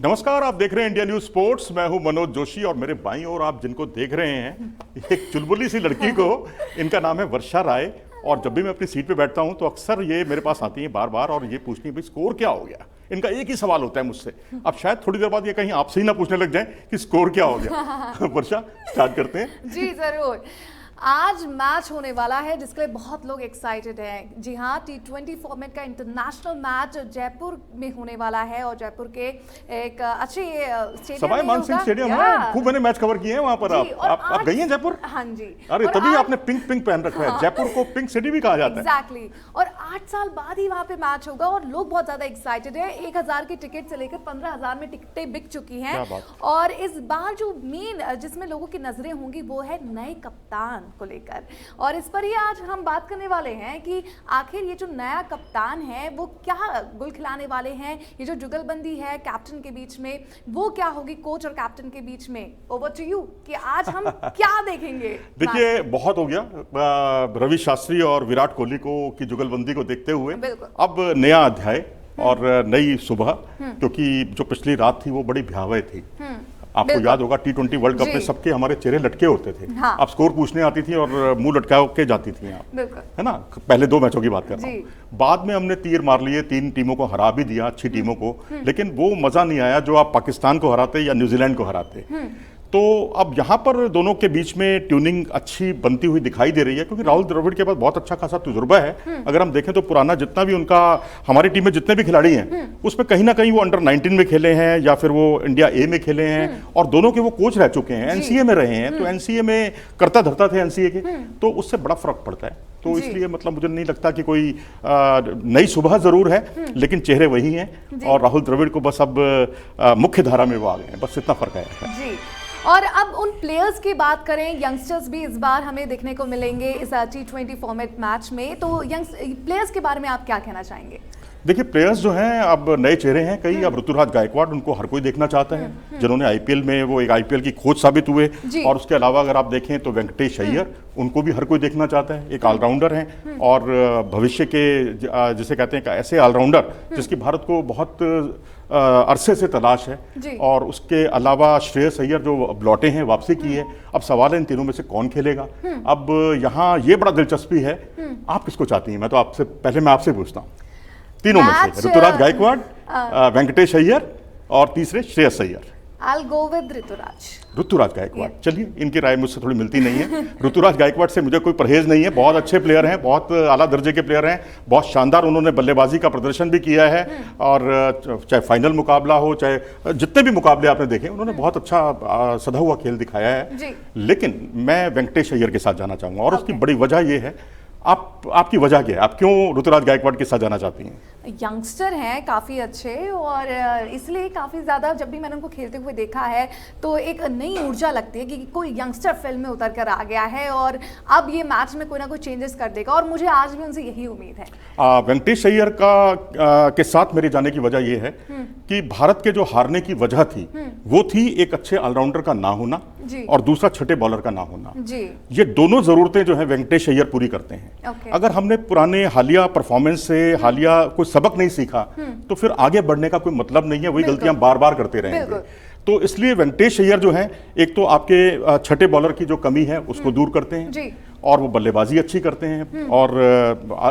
नमस्कार, आप देख रहे हैं इंडिया न्यूज स्पोर्ट्स। मैं हूं मनोज जोशी और मेरे बाईं ओर आप जिनको देख रहे हैं, एक चुलबुली सी लड़की को, इनका नाम है वर्षा राय। और जब भी मैं अपनी सीट पे बैठता हूं तो अक्सर ये मेरे पास आती हैं बार बार और ये पूछती है भाई स्कोर क्या हो गया। इनका एक ही सवाल होता है मुझसे। अब शायद थोड़ी देर बाद ये कहीं आपसे ही ना पूछने लग जाए कि स्कोर क्या हो गया। वर्षा, स्टार्ट करते हैं। जी जरूर। आज मैच होने वाला है जिसके लिए बहुत लोग एक्साइटेड हैं। जी हाँ, T20 फॉर्मेट का इंटरनेशनल मैच जयपुर में होने वाला है और जयपुर के एक अच्छे स्टेडियम सवाई मानसिंह स्टेडियम है। खूब मैंने मैच कवर किए हैं वहां पर। आप गई हैं जयपुर? हाँ जी। अरे तभी आपने पिंक पिंक पहन रखा है। जयपुर को पिंक सिटी भी कहा जाता है। एग्जैक्टली। और 8 साल बाद ही वहां पे मैच होगा और लोग बहुत ज्यादा एक्साइटेड है। 1000 की टिकट से लेकर 15,000 में टिकटें बिक चुकी हैं। और इस बार जो मेन जिसमें लोगों की नजरें होंगी वो है नए कप्तान को लेकर। और इस पर ही आज हम बात करने वाले हैं कि आखिर ये जो नया कप्तान है वो क्या गुल खिलाने वाले हैं। ये जो जुगलबंदी है कैप्टन के बीच में, वो क्या होगी कोच और कैप्टन के बीच में। ओवर टू यू कि आज हम क्या देखेंगे। देखिए, बहुत हो गया रवि शास्त्री और विराट कोहली को की जुगलबंदी को देखते हुए। अब नया अध्याय और नई सुबह, क्योंकि जो पिछली रात थी वो बड़ी भयावह थी। आपको याद होगा T20 वर्ल्ड कप में सबके हमारे चेहरे लटके होते थे। हाँ। आप स्कोर पूछने आती थी और मुंह लटका के जाती थी आप, है ना। पहले 2 मैचों की बात कर रहा हूं। बाद में हमने तीर मार लिए, 3 टीमों को हरा भी दिया, अच्छी टीमों को। लेकिन वो मजा नहीं आया जो आप पाकिस्तान को हराते या न्यूजीलैंड को हराते। तो अब यहाँ पर दोनों के बीच में ट्यूनिंग अच्छी बनती हुई दिखाई दे रही है, क्योंकि राहुल द्रविड़ के पास बहुत अच्छा खासा तजुर्बा है। अगर हम देखें तो पुराना जितना भी उनका, हमारी टीम में जितने भी खिलाड़ी हैं उसमें कहीं ना कहीं वो अंडर 19 में खेले हैं या फिर वो इंडिया ए में खेले हैं। और दोनों के वो कोच रह चुके हैं, एनसीए में रहे हैं। तो एनसीए में करता धरता थे एनसीए के, तो उससे बड़ा फर्क पड़ता है। तो इसलिए मतलब मुझे नहीं लगता कि कोई नई सुबह जरूर है, लेकिन चेहरे वही हैं। और राहुल द्रविड़ को बस अब मुख्य धारा में वो आ गए हैं, बस इतना फर्क है। और अब उन प्लेयर्स की बात करें, यंगस्टर्स भी इस बार हमें देखने को मिलेंगे इस T20 फॉर्मेट मैच में। तो यंग प्लेयर्स के बारे में आप क्या कहना चाहेंगे? देखिए, प्लेयर्स जो हैं अब नए चेहरे हैं कई। अब ऋतुराज गायकवाड़, उनको हर कोई देखना चाहता है, जिन्होंने आईपीएल में वो एक आईपीएल की खोज साबित हुए। और उसके अलावा अगर आप देखें तो वेंकटेश अय्यर, उनको भी हर कोई देखना चाहता है। एक ऑलराउंडर हैं और भविष्य के जिसे कहते हैं ऐसे ऑलराउंडर जिसकी भारत को बहुत अरसे से तलाश है। और उसके अलावा श्रेयस अय्यर जो अब लौटे हैं, वापसी की है। अब सवाल है इन तीनों में से कौन खेलेगा। अब यहाँ ये बड़ा दिलचस्पी है, आप किसको चाहती हैं? मैं तो आपसे पहले मैं आपसे पूछता हूँ, तीनों में से ऋतुराज गायकवाड़, वेंकटेश अय्यर और तीसरे Shreyas Iyer. I'll go with Rituraj Gaekwad. चलिए, इनकी राय मुझसे थोड़ी मिलती नहीं है। ऋतुराज गायकवाड़ से मुझे कोई परहेज नहीं है। बहुत अच्छे प्लेयर हैं, बहुत आला दर्जे के प्लेयर हैं, बहुत शानदार उन्होंने बल्लेबाजी का प्रदर्शन भी किया है। और चाहे फाइनल मुकाबला हो, चाहे जितने भी मुकाबले आपने देखे, उन्होंने बहुत अच्छा सधा हुआ खेल दिखाया है। लेकिन मैं वेंकटेश अय्यर के साथ जाना चाहूँगा और उसकी बड़ी वजह यह है। आपकी वजह क्या है? आप क्यों ऋतुराज गायकवाड़ के साथ जाना चाहती हैं? यंगस्टर हैं काफ़ी अच्छे और इसलिए काफ़ी ज़्यादा जब भी मैंने उनको खेलते हुए देखा है तो एक नई ऊर्जा लगती है कि कोई यंगस्टर फिल्म में उतर कर आ गया है और अब ये मैच में कोई ना कोई चेंजेस कर देगा। और मुझे आज भी उनसे यही उम्मीद है। वेंकटेश अय्यर के साथ मेरे जाने की वजह यह है कि भारत के जो हारने की वजह थी वो थी एक अच्छे ऑलराउंडर का ना होना और दूसरा छठे बॉलर का ना होना। ये दोनों जरूरतें जो है वेंकटेश अय्यर पूरी करते हैं। अगर हमने पुराने हालिया परफॉर्मेंस से हालिया कोई सबक नहीं सीखा तो फिर आगे बढ़ने का कोई मतलब नहीं है, वही गलतियां बार बार करते रहेंगे। तो इसलिए वेंकटेश अय्यर जो हैं, एक तो आपके छठे बॉलर की जो कमी है उसको दूर करते हैं और वो बल्लेबाजी अच्छी करते हैं और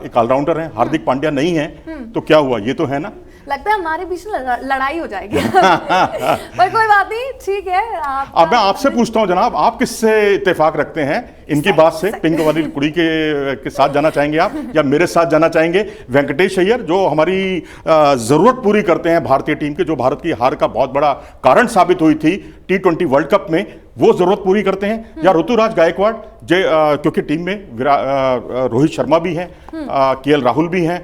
एक ऑलराउंडर हैं। हार्दिक पांड्या नहीं है तो क्या हुआ, ये तो है ना। लगता है हमारे बीच में लड़ाई हो जाएगी। पर कोई बात नहीं, ठीक है। अब मैं आपसे पूछता हूं जनाब, आप किससे इत्तेफाक रखते हैं इनकी बात से? पिंक वाली कुड़ी के साथ जाना चाहेंगे आप या मेरे साथ जाना चाहेंगे? वेंकटेश अय्यर जो हमारी जरूरत पूरी करते हैं भारतीय टीम के, जो भारत की हार का बहुत बड़ा कारण साबित हुई थी T20 वर्ल्ड कप में, वो जरूरत पूरी करते हैं? या ऋतुराज गायकवाड़ क्योंकि टीम में रोहित शर्मा भी हैं, केएल राहुल भी हैं।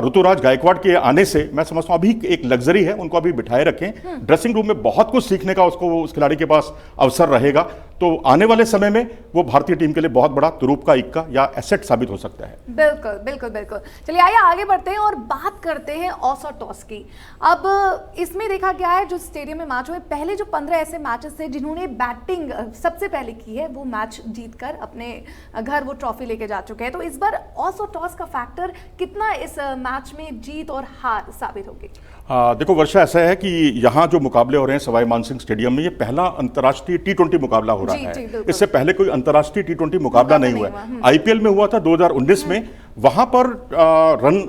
ऋतुराज गायकवाड़ के आने से मैं समझता हूं अभी एक लग्जरी है, उनको अभी बिठाए रखें। ड्रेसिंग रूम में बहुत कुछ सीखने का उसको उस खिलाड़ी के पास अवसर रहेगा। तो आने वाले समय में वो भारतीय टीम के लिए बहुत बड़ा तुरूप का इक्का या एसेट साबित हो सकता है। बिल्कुल बिल्कुल बिल्कुल। चलिए आइए आगे बढ़ते हैं और बात करते हैं ऑस और टॉस की। अब इसमें देखा गया है जो स्टेडियम में मैच हुए, पहले जो 15 ऐसे मैचेस थे जिन्होंने बैटिंग सबसे पहले की है वो मैच जीतकर अपने घर वो ट्रॉफी लेके जा चुके हैं। तो इस बार ऑस और टॉस का फैक्टर कितना इस मैच में जीत और हार साबित होगी? देखो वर्षा, ऐसा है कि यहाँ जो मुकाबले हो रहे हैं सवाई मानसिंह स्टेडियम में, ये पहला अंतर्राष्ट्रीय T20 मुकाबला हो रहा है। इससे पहले कोई अंतर्राष्ट्रीय T20 मुकाबला नहीं हुआ है। आईपीएल में हुआ था 2019 में, वहां पर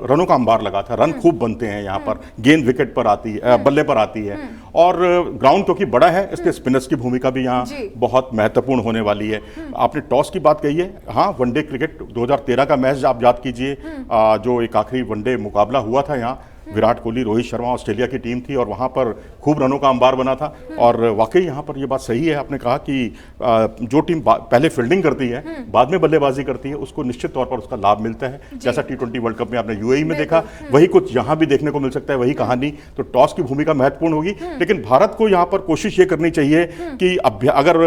रनों का अंबार लगा था। रन खूब बनते हैं यहाँ पर, गेंद विकेट पर आती है, बल्ले पर आती है, और ग्राउंड क्योंकि बड़ा है इसलिए स्पिनर्स की भूमिका भी यहाँ बहुत महत्वपूर्ण होने वाली है। आपने टॉस की बात कही है, हाँ, वनडे क्रिकेट 2013 का मैच आप याद कीजिए, जो एक आखिरी वनडे मुकाबला हुआ था यहाँ, विराट कोहली, रोहित शर्मा, ऑस्ट्रेलिया की टीम थी और वहां पर खूब रनों का अंबार बना था। और वाकई यहाँ पर ये बात सही है, आपने कहा कि जो टीम पहले फील्डिंग करती है बाद में बल्लेबाजी करती है, उसको निश्चित तौर पर उसका लाभ मिलता है। जैसा T20 वर्ल्ड कप में आपने यूएई में देखा, वही कुछ यहाँ भी देखने को मिल सकता है, वही कहानी। तो टॉस की भूमिका महत्वपूर्ण होगी, लेकिन भारत को यहाँ पर कोशिश ये करनी चाहिए कि अगर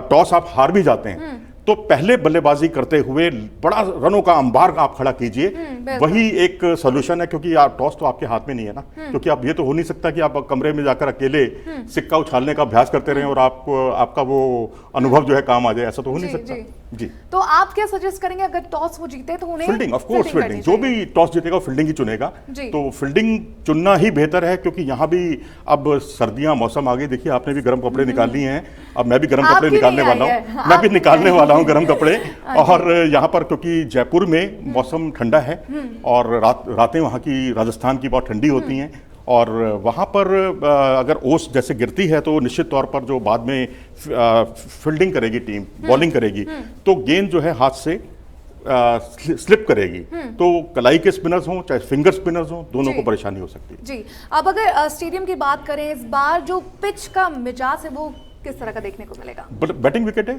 टॉस आप हार भी जाते हैं तो पहले बल्लेबाजी करते हुए बड़ा रनों का अंबार आप खड़ा कीजिए, वही एक सॉल्यूशन है। क्योंकि टॉस तो आपके हाथ में नहीं है ना, क्योंकि आप ये तो हो नहीं सकता कि आप कमरे में जाकर अकेले सिक्का उछालने का अभ्यास करते रहें और आपका वो अनुभव जो है काम आ जाए, ऐसा तो हो नहीं सकता। जी, तो आप क्या सजेस्ट करेंगे अगर टॉस वो जीते तो उन्हें? Fielding, of course fielding. जो भी टॉस जीतेगा फील्डिंग ही चुनेगा, तो फील्डिंग चुनना ही बेहतर है। क्योंकि यहाँ भी अब सर्दियां मौसम आ गई, देखिए आपने भी गर्म कपड़े निकाल लिए हैं, अब मैं भी गर्म कपड़े निकालने वाला हूँ, मैं भी निकालने वाला हूँ गर्म कपड़े। और यहाँ पर क्योंकि जयपुर में मौसम ठंडा है और रातें वहाँ की राजस्थान की बहुत ठंडी होती हैं, और वहाँ पर अगर ओस जैसे गिरती है तो निश्चित तौर पर जो बाद में फील्डिंग करेगी टीम, बॉलिंग करेगी, तो गेंद जो है हाथ से स्लिप करेगी। तो कलाई के स्पिनर्स हों चाहे फिंगर स्पिनर्स हों, दोनों को परेशानी हो सकती है। जी, अब अगर स्टेडियम की बात करें, इस बार जो पिच का मिजाज है वो किस तरह का देखने को मिलेगा? बैटिंग विकेट है,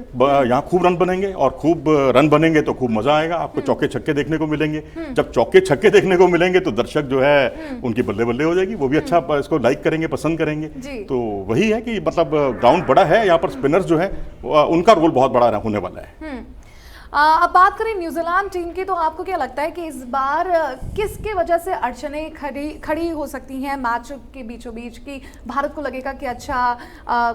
यहाँ खूब रन बनेंगे, और खूब रन बनेंगे तो खूब मजा आएगा। आपको चौके छक्के देखने को मिलेंगे। जब चौके छक्के देखने को मिलेंगे तो दर्शक जो है उनकी बल्ले बल्ले हो जाएगी, वो भी अच्छा इसको लाइक करेंगे, पसंद करेंगे। तो वही है कि मतलब ग्राउंड बड़ा है, यहाँ पर स्पिनर्स जो है उनका रोल बहुत बड़ा होने वाला है। अब बात करें न्यूजीलैंड टीम की, तो आपको क्या लगता है कि इस बार किसके वजह से अड़चनें खड़ी हो सकती हैं मैच के बीचों बीच, कि भारत को लगेगा कि अच्छा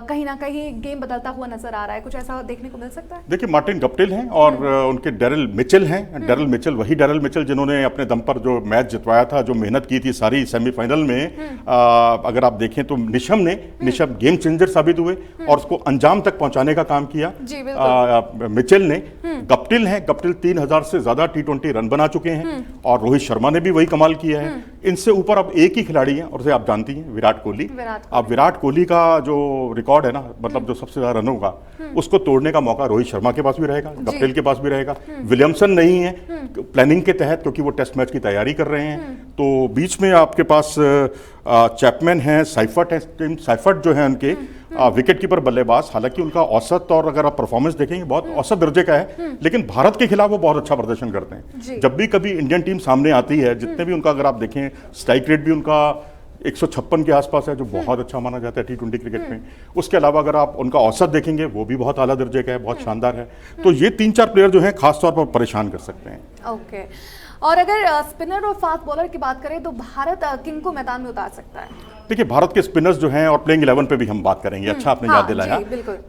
कहीं ना कहीं गेम बदलता हुआ नजर आ रहा है? कुछ ऐसा देखने को मिल सकता है? देखिए, मार्टिन गप्टिल हैं और उनके डेरिल मिचेल हैं। डेरिल मिचेल, वही डेरिल मिचेल जिन्होंने अपने दम पर जो मैच जितवाया था, जो मेहनत की थी सारी सेमीफाइनल में। अगर आप देखें तो निशम गेम चेंजर साबित हुए और उसको अंजाम तक पहुंचाने का काम किया मिचेल ने। गप्टिल हैं, गप्टिल 3000 से ज्यादा T20 रन बना चुके हैं, और रोहित शर्मा ने भी वही कमाल किया है। इनसे ऊपर अब एक ही खिलाड़ी है और उसे आप जानती हैं, विराट कोहली। अब विराट कोहली का जो रिकॉर्ड है ना, मतलब जो सबसे ज्यादा रनों का, उसको तोड़ने का मौका रोहित शर्मा के पास भी रहेगा, गप्टिल के पास भी रहेगा। विलियमसन नहीं है प्लानिंग के तहत, क्योंकि वो टेस्ट मैच की तैयारी कर रहे हैं। तो बीच में आपके पास चैपमैन है, साइफर्ट है। साइफर्ट जो है उनके विकेट कीपर बल्लेबाज, हालांकि उनका औसत और अगर आप परफॉर्मेंस देखेंगे बहुत औसत दर्जे का है, लेकिन भारत के खिलाफ वो बहुत अच्छा प्रदर्शन करते हैं। जब भी कभी इंडियन टीम सामने आती है, जितने भी उनका अगर आप देखें, स्ट्राइक रेट भी उनका 156 के आसपास है, जो बहुत अच्छा माना जाता है T20 क्रिकेट में। उसके अलावा अगर आप उनका औसत देखेंगे, वो भी बहुत आला दर्जे का है, बहुत शानदार है। तो ये 3-4 प्लेयर जो हैं खासतौर पर परेशान कर सकते हैं। ओके, और अगर स्पिनर और फास्ट बॉलर की बात करें तो भारत किन को मैदान में उतार सकता है? देखिए, भारत के स्पिनर्स जो हैं, और प्लेइंग 11 पे भी हम बात करेंगे, अच्छा आपने याद दिलाया।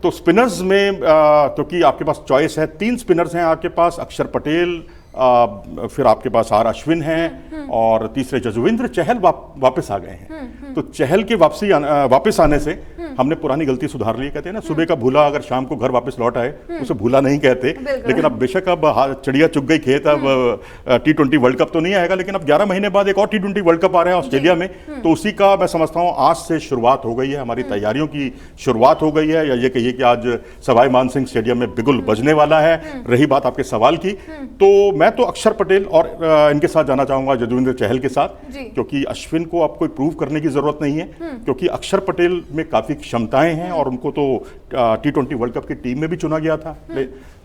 तो स्पिनर्स में क्योंकि आपके पास चॉइस है, 3 स्पिनर्स हैं आपके पास, अक्षर पटेल, फिर आपके पास आर अश्विन हैं, और तीसरे जसविंद्र चहल वापस आ गए हैं। तो चहल के वापस आने से हमने पुरानी गलती सुधार ली। कहते हैं ना, सुबह का भूला अगर शाम को घर वापस लौट आए उसे भूला नहीं कहते। लेकिन अब बेशक अब चिड़िया चुग गई खेत, अब T20 वर्ल्ड कप तो नहीं आएगा, लेकिन अब 11 महीने बाद एक और T20 वर्ल्ड कप आ रहा है ऑस्ट्रेलिया में। तो उसी का मैं समझता हूँ आज से शुरुआत हो गई है, हमारी तैयारियों की शुरुआत हो गई है, या ये कहिए कि आज सवाई मानसिंह स्टेडियम में बिगुल बजने वाला है। रही बात आपके सवाल की, तो मैं तो अक्षर पटेल और इनके साथ जाना चाहूंगा, जसविंद्र चहल के साथ, क्योंकि अश्विन को अब कोई प्रूव करने की जरूरत नहीं है, क्योंकि अक्षर पटेल में काफी क्षमताएं हैं और उनको तो T20 वर्ल्ड कप की टीम में भी चुना गया था।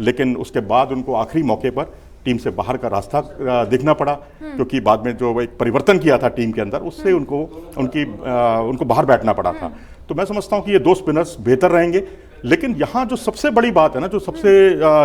लेकिन उसके बाद उनको आखिरी मौके पर टीम से बाहर का रास्ता देखना पड़ा, क्योंकि बाद में जो एक परिवर्तन किया था टीम के अंदर, उससे उनको बाहर बैठना पड़ा था। तो मैं समझता हूं कि ये 2 स्पिनर्स बेहतर रहेंगे। लेकिन यहाँ जो सबसे बड़ी बात है ना, जो सबसे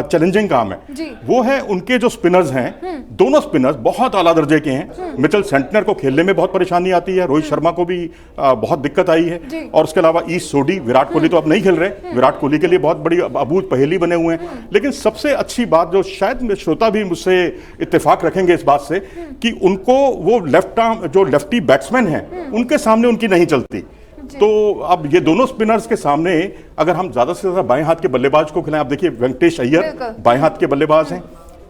चैलेंजिंग काम है, वो है उनके जो स्पिनर्स हैं, दोनों स्पिनर्स बहुत आला दर्जे के हैं। मिचेल सेंटनर को खेलने में बहुत परेशानी आती है, रोहित शर्मा को भी बहुत दिक्कत आई है, और उसके अलावा ईस्ट सोडी, विराट कोहली तो अब नहीं खेल रहे, विराट कोहली के लिए बहुत बड़ी अबूझ पहेली बने हुए हैं। लेकिन सबसे अच्छी बात जो शायद श्रोता भी मुझसे इत्तेफाक रखेंगे इस बात से, कि उनको वो लेफ्ट आर्म जो लेफ्टी बैट्समैन हैं उनके सामने उनकी नहीं चलती। तो अब ये दोनों स्पिनर्स के सामने अगर हम ज्यादा से ज्यादा बाएं हाथ के बल्लेबाज को खिलाएं, आप देखिए वेंकटेश अय्यर बाएं हाथ के बल्लेबाज हैं,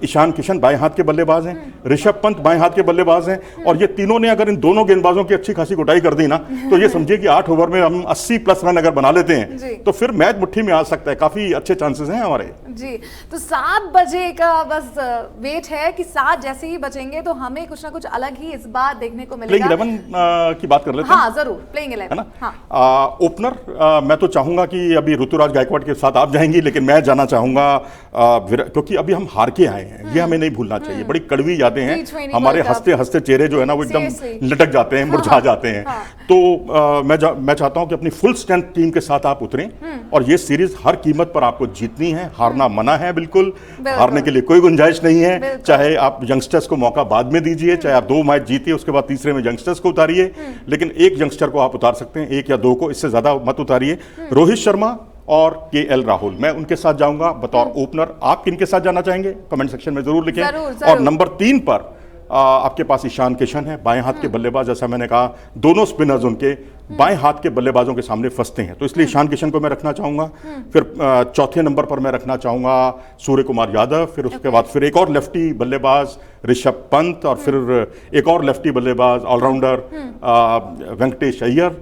ईशान किशन बाएं हाथ के बल्लेबाज हैं, ऋषभ पंत बाएं हाथ के बल्लेबाज हैं, और ये तीनों ने अगर इन दोनों गेंदबाजों की अच्छी खासी कुटाई कर दी ना, तो ये समझिए कि 8 ओवर में हम 80 प्लस रन अगर बना लेते हैं तो फिर मैच मुट्ठी में आ सकता है। काफी अच्छे चांसेस हैं हमारे जी। तो 7 बजे का बस वेट है कि 7 जैसे ही बचेंगे तो हमें कुछ ना कुछ अलग ही इस बार देखने को मिलेगा। प्लेइंग 11 की बात कर लेते हैं। हाँ जरूर, प्लेइंग 11 है ना। हाँ। ओपनर मैं तो चाहूंगा कि अभी ऋतुराज गायकवाड़ के साथ आप जाएंगी, लेकिन मैं जाना चाहूंगा क्योंकि अभी हम हार के आए हैं, ये हमें नहीं भूलना चाहिए। बड़ी कड़वी यादें हैं, हमारे हंसते हंसते चेहरे जो है ना वो एकदम लटक जाते हैं, मुरझा जाते हैं। तो मैं चाहता हूं कि अपनी फुल स्ट्रेंथ टीम के साथ आप उतरें, और ये सीरीज हर कीमत पर आपको जीतनी है, हारना मना है, बिल्कुल हारने के लिए कोई गुंजाइश नहीं है। चाहे आप यंगस्टर्स को मौका बाद में दीजिए, चाहे आप 2 मैच जीतिए उसके बाद तीसरे में यंगस्टर्स को उतारिए, लेकिन एक यंगस्टर को आप उतार सकते हैं, 1 या 2 को, इससे ज्यादा मत उतारिए। रोहित शर्मा और केएल राहुल, मैं उनके साथ जाऊंगा बतौर ओपनर। आप किनके साथ जाना चाहेंगे कमेंट सेक्शन में जरूर लिखें। और नंबर 3 पर आपके पास ईशान किशन है, बाएं हाथ के बल्लेबाज। जैसा मैंने कहा, दोनों स्पिनर्स उनके बाएं हाथ के बल्लेबाजों के सामने फंसते हैं, तो इसलिए ईशान किशन को मैं रखना चाहूंगा। फिर चौथे नंबर पर मैं रखना चाहूंगा सूर्य कुमार यादव, फिर उसके बाद फिर एक और लेफ्टी बल्लेबाज ऋषभ पंत, और फिर एक और लेफ्टी बल्लेबाज ऑलराउंडर वेंकटेश अय्यर,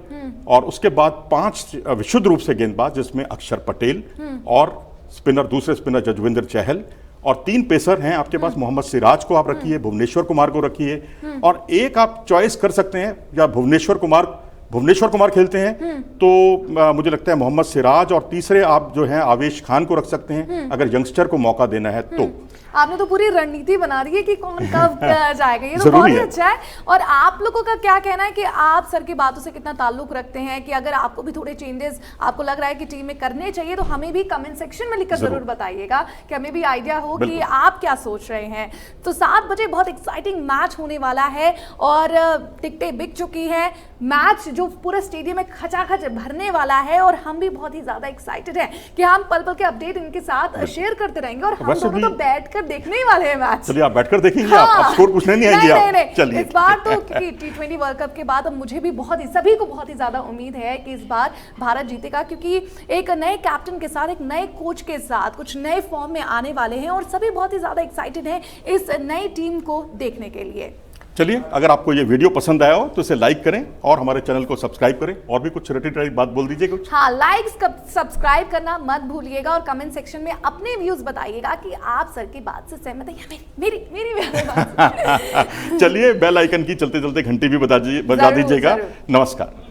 और उसके बाद 5 विशुद्ध रूप से गेंदबाज, जिसमें अक्षर पटेल, और स्पिनर दूसरे स्पिनर जजविंदर चहल, और 3 पेसर हैं आपके पास। मोहम्मद सिराज को आप रखिए, भुवनेश्वर कुमार को रखिए, और एक आप चॉइस कर सकते हैं, या भुवनेश्वर कुमार खेलते हैं तो मुझे लगता है मोहम्मद सिराज, और तीसरे आप जो हैं आवेश खान को रख सकते हैं अगर यंगस्टर को मौका देना है तो। आपने तो पूरी रणनीति बना दी है कि कौन कब जाएगा, ये तो बहुत ही अच्छा है। और आप लोगों का क्या कहना है कि आप सर की बातों से कितना ताल्लुक रखते हैं, कि अगर आपको भी थोड़े चेंजेस आपको लग रहा है कि टीम में करने चाहिए, तो हमें भी कमेंट सेक्शन में लिखकर जरूर बताइएगा, कि हमें भी आइडिया हो कि आप क्या सोच रहे हैं। तो 7 बजे बहुत एक्साइटिंग मैच होने वाला है, और टिकटें बिक चुकी हैं, मैच जो पूरा स्टेडियम में खचाखच भरने वाला है, और हम भी बहुत ही ज्यादा एक्साइटेड हैं कि हम पल पल के अपडेट इनके साथ शेयर करते रहेंगे, और हम दोनों तो बैठकर देखने ही वाले हैं मैच। चलिए आप बैठकर देखेंगे। हाँ। आप स्कोर पूछने नहीं आएंगे आप। चलिए इस बार तो क्योंकि T20 वर्ल्ड कप के बाद अब मुझे भी सभी को बहुत ही ज्यादा उम्मीद है कि इस बार भारत जीतेगा, क्योंकि एक नए कैप्टन के साथ, एक नए कोच के साथ कुछ नए फॉर्म में आने वाले हैं, और सभी बहुत ही ज्यादा एक्साइटेड हैं इस नई टीम को देखने के लिए। चलिए, अगर आपको ये वीडियो पसंद आया हो तो इसे लाइक करें और हमारे चैनल को सब्सक्राइब करें। और भी कुछ रटी बात बोल दीजिए कुछ। हाँ, लाइक सब्सक्राइब करना मत भूलिएगा, और कमेंट सेक्शन में अपने व्यूज बताइएगा कि आप सर की बात से सहमत हैं या मेरी बात। चलिए, बेल आइकन की चलते चलते घंटी भी बजा दीजिएगा। नमस्कार।